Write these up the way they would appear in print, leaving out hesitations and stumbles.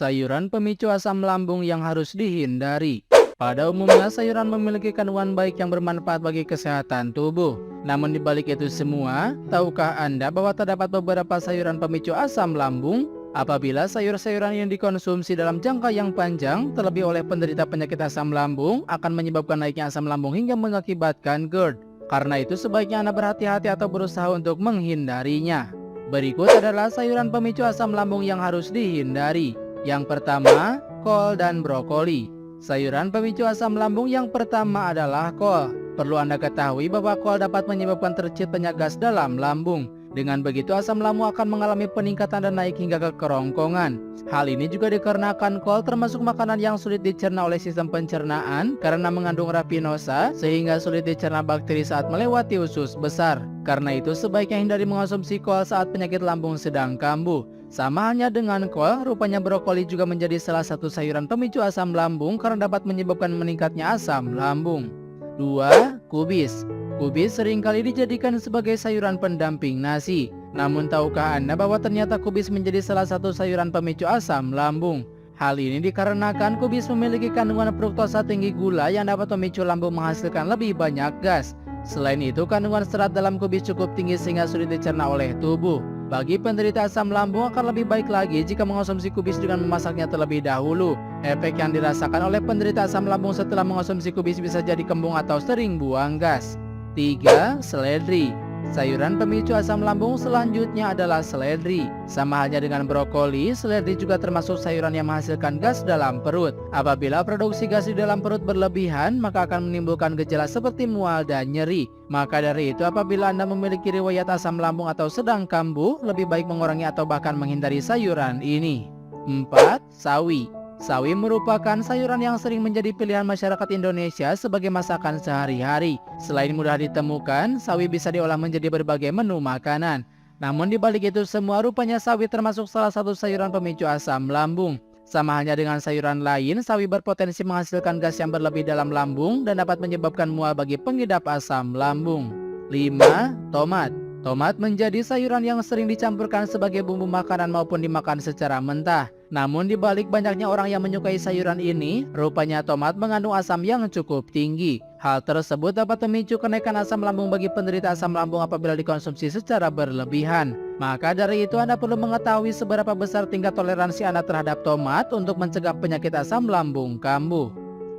Sayuran pemicu asam lambung yang harus dihindari. Pada umumnya, sayuran memiliki kandungan baik yang bermanfaat bagi kesehatan tubuh. Namun di balik itu semua, tahukah Anda bahwa terdapat beberapa sayuran pemicu asam lambung? Apabila sayur-sayuran yang dikonsumsi dalam jangka yang panjang, terlebih oleh penderita penyakit asam lambung, akan menyebabkan naiknya asam lambung hingga mengakibatkan GERD. Karena itu sebaiknya Anda berhati-hati atau berusaha untuk menghindarinya. Berikut adalah sayuran pemicu asam lambung yang harus dihindari. Yang pertama, kol dan brokoli. Sayuran pemicu asam lambung yang pertama adalah kol. Perlu Anda ketahui bahwa kol dapat menyebabkan terciptanya gas dalam lambung. Dengan begitu asam lambung akan mengalami peningkatan dan naik hingga ke kerongkongan. Hal ini juga dikarenakan kol termasuk makanan yang sulit dicerna oleh sistem pencernaan karena mengandung rapinosa sehingga sulit dicerna bakteri saat melewati usus besar. Karena itu sebaiknya hindari mengonsumsi kol saat penyakit lambung sedang kambuh. Sama halnya dengan kol, rupanya brokoli juga menjadi salah satu sayuran pemicu asam lambung karena dapat menyebabkan meningkatnya asam lambung. 2. Kubis. Kubis seringkali dijadikan sebagai sayuran pendamping nasi. Namun tahukah Anda bahwa ternyata kubis menjadi salah satu sayuran pemicu asam lambung? Hal ini dikarenakan kubis memiliki kandungan fruktosa tinggi gula yang dapat memicu lambung menghasilkan lebih banyak gas. Selain itu, kandungan serat dalam kubis cukup tinggi sehingga sulit dicerna oleh tubuh. Bagi penderita asam lambung akan lebih baik lagi jika mengonsumsi kubis dengan memasaknya terlebih dahulu. Efek yang dirasakan oleh penderita asam lambung setelah mengonsumsi kubis bisa jadi kembung atau sering buang gas. 3. Seledri. Sayuran pemicu asam lambung selanjutnya adalah seledri. Sama halnya dengan brokoli, seledri juga termasuk sayuran yang menghasilkan gas dalam perut. Apabila produksi gas di dalam perut berlebihan, maka akan menimbulkan gejala seperti mual dan nyeri. Maka dari itu, apabila Anda memiliki riwayat asam lambung atau sedang kambuh, lebih baik mengurangi atau bahkan menghindari sayuran ini. 4. Sawi. Sawi merupakan sayuran yang sering menjadi pilihan masyarakat Indonesia sebagai masakan sehari-hari. Selain mudah ditemukan, sawi bisa diolah menjadi berbagai menu makanan. Namun di balik itu semua, rupanya sawi termasuk salah satu sayuran pemicu asam lambung. Sama halnya dengan sayuran lain, sawi berpotensi menghasilkan gas yang berlebih dalam lambung dan dapat menyebabkan mual bagi pengidap asam lambung. 5. Tomat. Tomat menjadi sayuran yang sering dicampurkan sebagai bumbu makanan maupun dimakan secara mentah. Namun di balik banyaknya orang yang menyukai sayuran ini, rupanya tomat mengandung asam yang cukup tinggi. Hal tersebut dapat memicu kenaikan asam lambung bagi penderita asam lambung apabila dikonsumsi secara berlebihan. Maka dari itu Anda perlu mengetahui seberapa besar tingkat toleransi Anda terhadap tomat untuk mencegah penyakit asam lambung kambuh.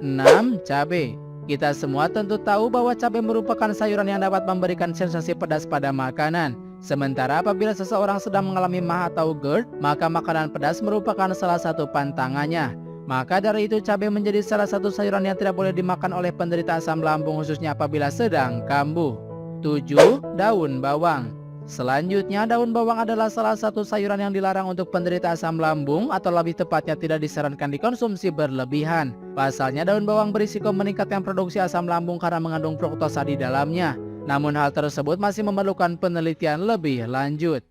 6. Cabai. Kita semua tentu tahu bahwa cabai merupakan sayuran yang dapat memberikan sensasi pedas pada makanan. Sementara apabila seseorang sedang mengalami MAH atau GERD, maka makanan pedas merupakan salah satu pantangannya. Maka dari itu cabai menjadi salah satu sayuran yang tidak boleh dimakan oleh penderita asam lambung khususnya apabila sedang kambuh. 7. Daun bawang. Selanjutnya, daun bawang adalah salah satu sayuran yang dilarang untuk penderita asam lambung atau lebih tepatnya tidak disarankan dikonsumsi berlebihan. Pasalnya daun bawang berisiko meningkatkan produksi asam lambung karena mengandung fruktosa di dalamnya. Namun hal tersebut masih memerlukan penelitian lebih lanjut.